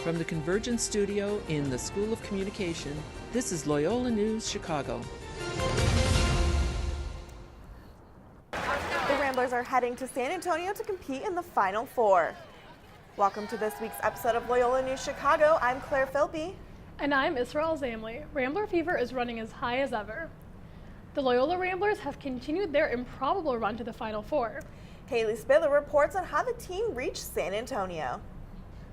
From the Convergence Studio in the School of Communication, this is Loyola News Chicago. The Ramblers are heading to San Antonio to compete in the Final Four. Welcome to this week's episode of Loyola News Chicago. I'm Claire Philby. And I'm Israel Zamley. Rambler fever is running as high as ever. The Loyola Ramblers have continued their improbable run to the Final Four. Haley Spitler reports on how the team reached San Antonio.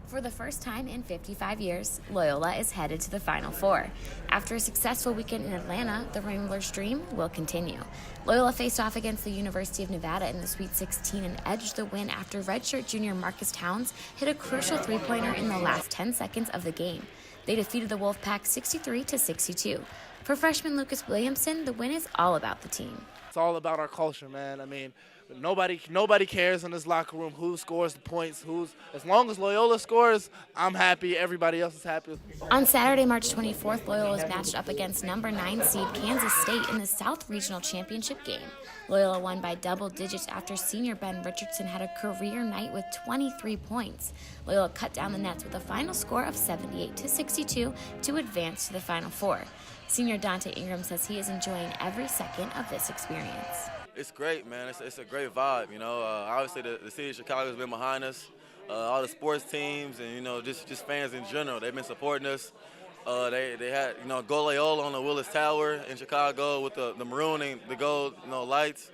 For the first time in 55 years, Loyola is headed to the Final Four. After a successful weekend in Atlanta, the Ramblers' dream will continue. Loyola faced off against the University of Nevada in the Sweet 16 and edged the win after redshirt junior Marcus Towns hit a crucial three-pointer in the last 10 seconds of the game. They defeated the Wolfpack 63-62. For freshman Lucas Williamson, the win is all about the team. It's all about our culture, man. I mean, nobody cares in this locker room who scores the points, as long as Loyola scores, I'm happy, everybody else is happy. On Saturday, March 24th, Loyola is matched up against number 9 seed Kansas State in the South Regional Championship game. Loyola won by double digits after senior Ben Richardson had a career night with 23 points. Loyola cut down the nets with a final score of 78-62 to advance to the Final Four. Senior Dante Ingram says he is enjoying every second of this experience. It's great, man. It's a great vibe, you know. Obviously, the city of Chicago has been behind us. All the sports teams and, just fans in general, they've been supporting us. They had, Go Loyola on the Willis Tower in Chicago with the maroon and the gold, lights.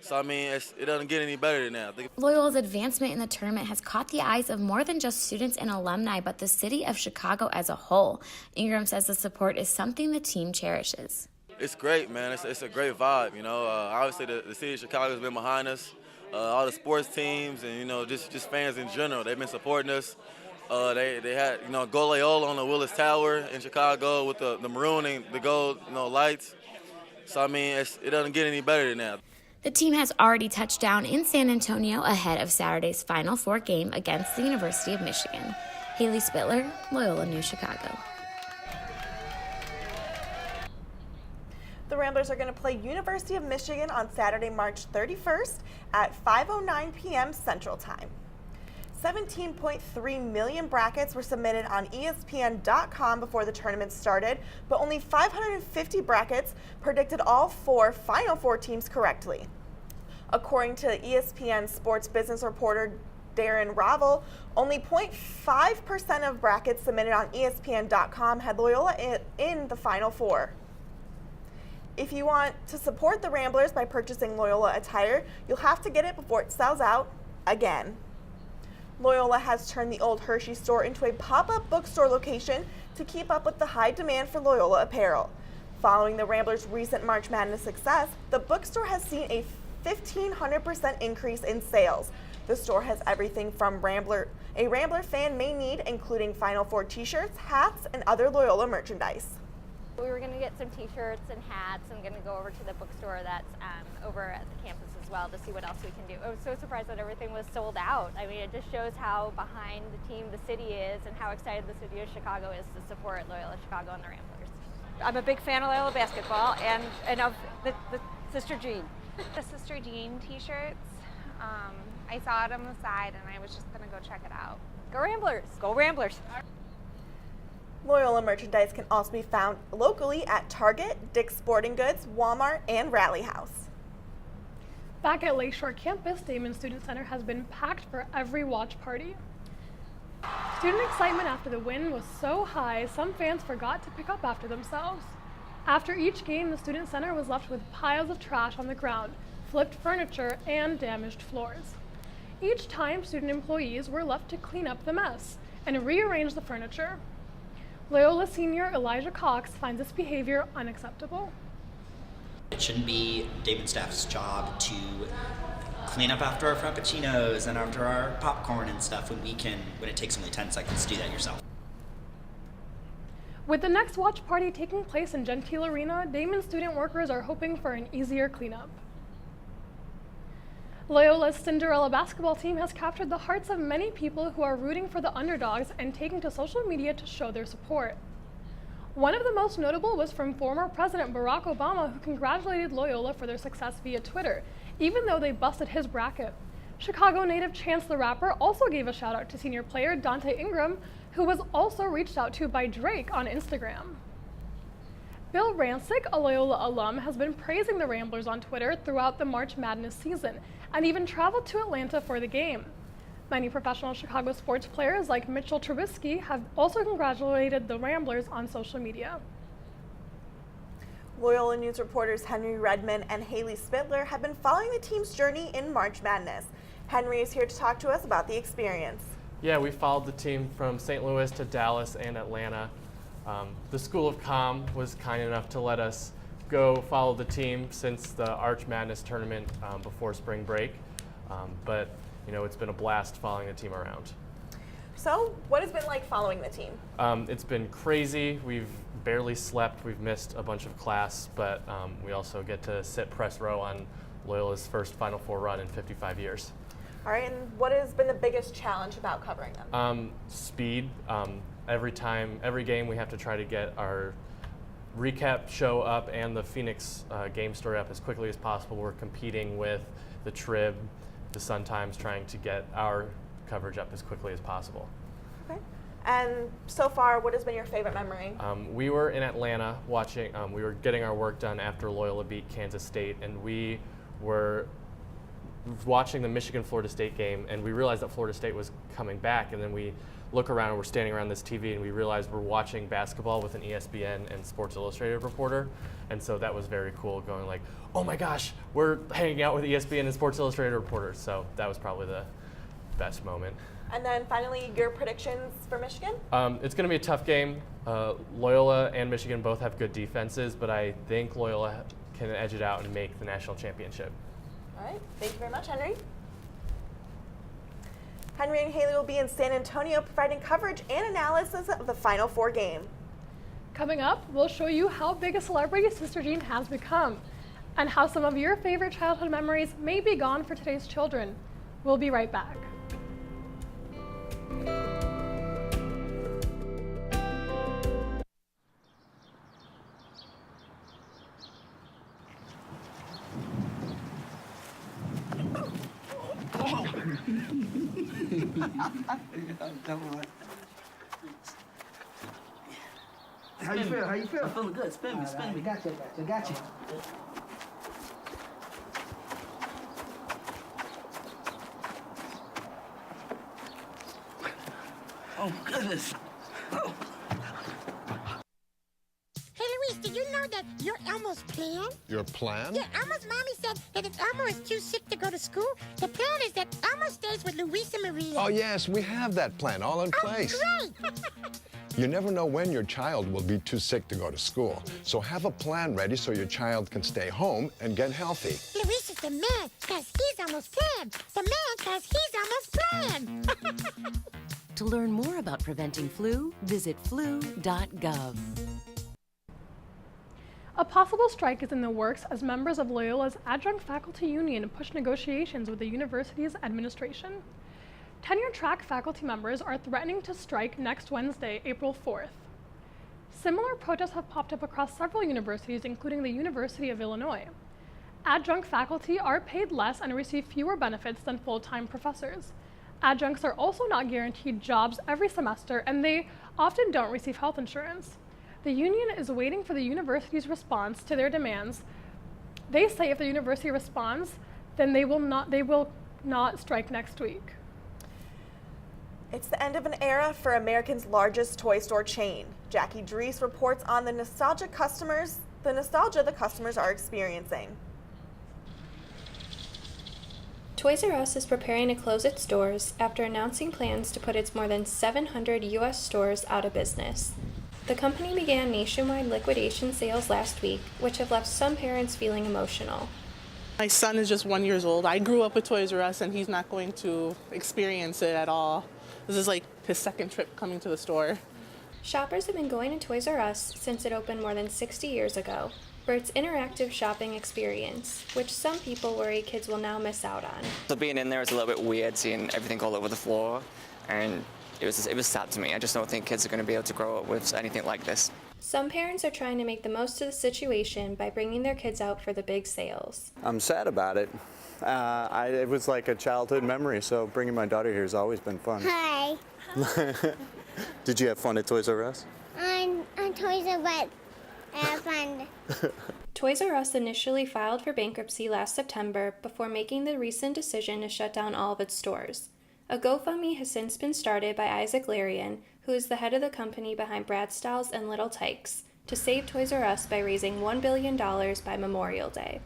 So, I mean, it doesn't get any better than that. Loyola's advancement in the tournament has caught the eyes of more than just students and alumni, but the city of Chicago as a whole. Ingram says the support is something the team cherishes. It's great, man. It's a great vibe, Obviously, the city of Chicago has been behind us. All the sports teams and, just fans in general, they've been supporting us. They had, Go Loyola on the Willis Tower in Chicago with the maroon and the gold, lights. So, I mean, it doesn't get any better than that. The team has already touched down in San Antonio ahead of Saturday's Final Four game against the University of Michigan. Haley Spitler, Loyola News Chicago. The Ramblers are going to play University of Michigan on Saturday, March 31st at 5:09 p.m. Central Time. 17.3 million brackets were submitted on ESPN.com before the tournament started, but only 550 brackets predicted all 4 Final Four teams correctly. According to ESPN sports business reporter Darren Ravel, only 0.5% of brackets submitted on ESPN.com had Loyola in the Final Four. If you want to support the Ramblers by purchasing Loyola attire, you'll have to get it before it sells out again. Loyola has turned the old Hershey store into a pop-up bookstore location to keep up with the high demand for Loyola apparel. Following the Ramblers' recent March Madness success, the bookstore has seen a 1,500% increase in sales. The store has everything from a Rambler fan may need, including Final Four t-shirts, hats, and other Loyola merchandise. We were going to get some t-shirts and hats. I'm going to go over to the bookstore that's over at the campus as well to see what else we can do. I was so surprised that everything was sold out. I mean, it just shows how behind the team the city is and how excited the city of Chicago is to support Loyola Chicago and the Ramblers. I'm a big fan of Loyola basketball and of the Sister Jean. The Sister Jean t-shirts. I saw it on the side and I was just going to go check it out. Go Ramblers! Go Ramblers! Loyola merchandise can also be found locally at Target, Dick's Sporting Goods, Walmart, and Rally House. Back at Lakeshore Campus, Damon Student Center has been packed for every watch party. Student excitement after the win was so high, some fans forgot to pick up after themselves. After each game, the Student Center was left with piles of trash on the ground, flipped furniture, and damaged floors. Each time, student employees were left to clean up the mess and rearrange the furniture. Loyola senior Elijah Cox finds this behavior unacceptable. It shouldn't be David staff's job to clean up after our frappuccinos and after our popcorn and stuff when it takes only 10 seconds to do that yourself. With the next watch party taking place in Gentile Arena, Damon student workers are hoping for an easier cleanup. Loyola's Cinderella basketball team has captured the hearts of many people who are rooting for the underdogs and taking to social media to show their support. One of the most notable was from former President Barack Obama, who congratulated Loyola for their success via Twitter, even though they busted his bracket. Chicago native Chance the Rapper also gave a shout out to senior player Dante Ingram, who was also reached out to by Drake on Instagram. Bill Rancic, a Loyola alum, has been praising the Ramblers on Twitter throughout the March Madness season and even traveled to Atlanta for the game. Many professional Chicago sports players like Mitchell Trubisky have also congratulated the Ramblers on social media. Loyola News reporters Henry Redmond and Haley Spittler have been following the team's journey in March Madness. Henry is here to talk to us about the experience. Yeah, we followed the team from St. Louis to Dallas and Atlanta. The School of Comm was kind enough to let us go follow the team since the Arch Madness tournament before spring break. But you know, it's been a blast following the team around. So, what has been like following the team? It's been crazy. We've barely slept. We've missed a bunch of class, but we also get to sit press row on Loyola's first Final Four run in 55 years. All right, and what has been the biggest challenge about covering them? Speed. Every game we have to try to get our recap show up and the Phoenix game story up as quickly as possible. We're competing with the Trib, the Sun-Times, trying to get our coverage up as quickly as possible. Okay. And so far, what has been your favorite memory? We were in Atlanta watching, we were getting our work done after Loyola beat Kansas State, and we were watching the Michigan-Florida State game, and we realized that Florida State was coming back, and then we look around and we're standing around this TV and we realize we're watching basketball with an ESPN and Sports Illustrated reporter. And so that was very cool, going like, oh my gosh, we're hanging out with ESPN and Sports Illustrated reporters. So that was probably the best moment. And then finally, your predictions for Michigan? It's going to be a tough game. Loyola and Michigan both have good defenses, but I think Loyola can edge it out and make the national championship. All right, thank you very much, Henry. Henry and Haley will be in San Antonio providing coverage and analysis of the Final Four game. Coming up, we'll show you how big a celebrity Sister Jean has become and how some of your favorite childhood memories may be gone for today's children. We'll be right back. How you feel? How you feel? I'm feeling good. Spin me, spin me. Got you. Oh, goodness. Oh. Hey, Luis, did you know that you're Elmo's plan? Your plan? Yeah, Elmo's mommy said that if Elmo is too sick to go to school, the plan is that Elmo stays with Luis and Maria. Oh, yes, we have that plan all in place. Great! You never know when your child will be too sick to go to school. So have a plan ready so your child can stay home and get healthy. Luis is the man, because he's Elmo's plan. The man, because he's Elmo's plan. To learn more about preventing flu, visit flu.gov. A possible strike is in the works as members of Loyola's adjunct faculty union push negotiations with the university's administration. Tenure track faculty members are threatening to strike next Wednesday, April 4th. Similar protests have popped up across several universities, including the University of Illinois. Adjunct faculty are paid less and receive fewer benefits than full-time professors. Adjuncts are also not guaranteed jobs every semester, and they often don't receive health insurance. The union is waiting for the university's response to their demands. They say if the university responds, then they will not strike next week. It's the end of an era for America's largest toy store chain. Jackie Dries reports on the nostalgia the customers are experiencing. Toys R Us is preparing to close its doors after announcing plans to put its more than 700 U.S. stores out of business. The company began nationwide liquidation sales last week, which have left some parents feeling emotional. My son is just 1 year old. I grew up with Toys R Us, and he's not going to experience it at all. This is like his second trip coming to the store. Shoppers have been going to Toys R Us since it opened more than 60 years ago for its interactive shopping experience, which some people worry kids will now miss out on. So being in there is a little bit weird, seeing everything all over the floor, and it was sad to me. I just don't think kids are going to be able to grow up with anything like this. Some parents are trying to make the most of the situation by bringing their kids out for the big sales. I'm sad about it. It was like a childhood memory, so bringing my daughter here has always been fun. Hi. Did you have fun at Toys R Us? On Toys R Us. I had fun. Toys R Us initially filed for bankruptcy last September before making the recent decision to shut down all of its stores. A GoFundMe has since been started by Isaac Larian, who is the head of the company behind Bradstall's and Little Tykes, to save Toys R Us by raising $1 billion by Memorial Day.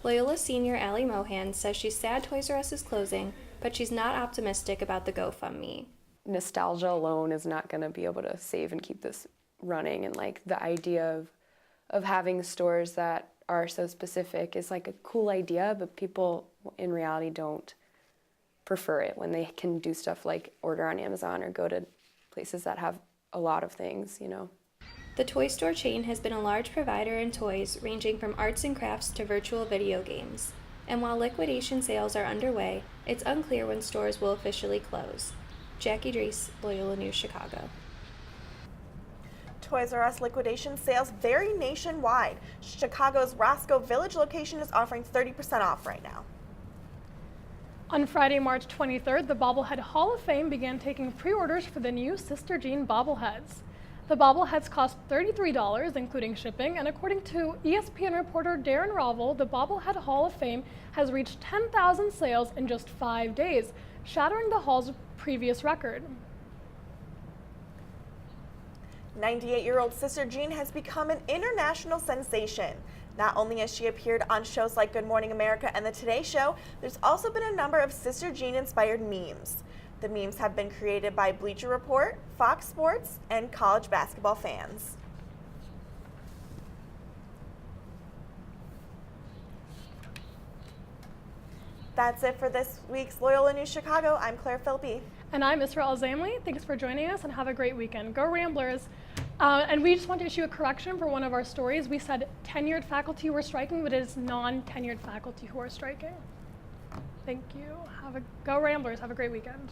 Loyola senior Allie Mohan says she's sad Toys R Us is closing, but she's not optimistic about the GoFundMe. Nostalgia alone is not going to be able to save and keep this running, and like the idea of having stores that are so specific is like a cool idea, but people in reality don't prefer it when they can do stuff like order on Amazon or go to places that have a lot of things, you know. The toy store chain has been a large provider in toys ranging from arts and crafts to virtual video games. And while liquidation sales are underway, it's unclear when stores will officially close. Jackie Drees, Loyola News, Chicago. Toys R Us liquidation sales vary nationwide. Chicago's Roscoe Village location is offering 30% off right now. On Friday, March 23rd, the Bobblehead Hall of Fame began taking pre-orders for the new Sister Jean bobbleheads. The bobbleheads cost $33, including shipping, and according to ESPN reporter Darren Rovell, the Bobblehead Hall of Fame has reached 10,000 sales in just 5 days, shattering the Hall's previous record. 98-year-old Sister Jean has become an international sensation. Not only has she appeared on shows like Good Morning America and The Today Show, there's also been a number of Sister Jean-inspired memes. The memes have been created by Bleacher Report, Fox Sports, and college basketball fans. That's it for this week's Loyola News Chicago. I'm Claire Philby. And I'm Israel Zamley. Thanks for joining us and have a great weekend. Go Ramblers. And we just want to issue a correction for one of our stories. We said tenured faculty were striking, but it is non-tenured faculty who are striking. Thank you. Go Ramblers. Have a great weekend.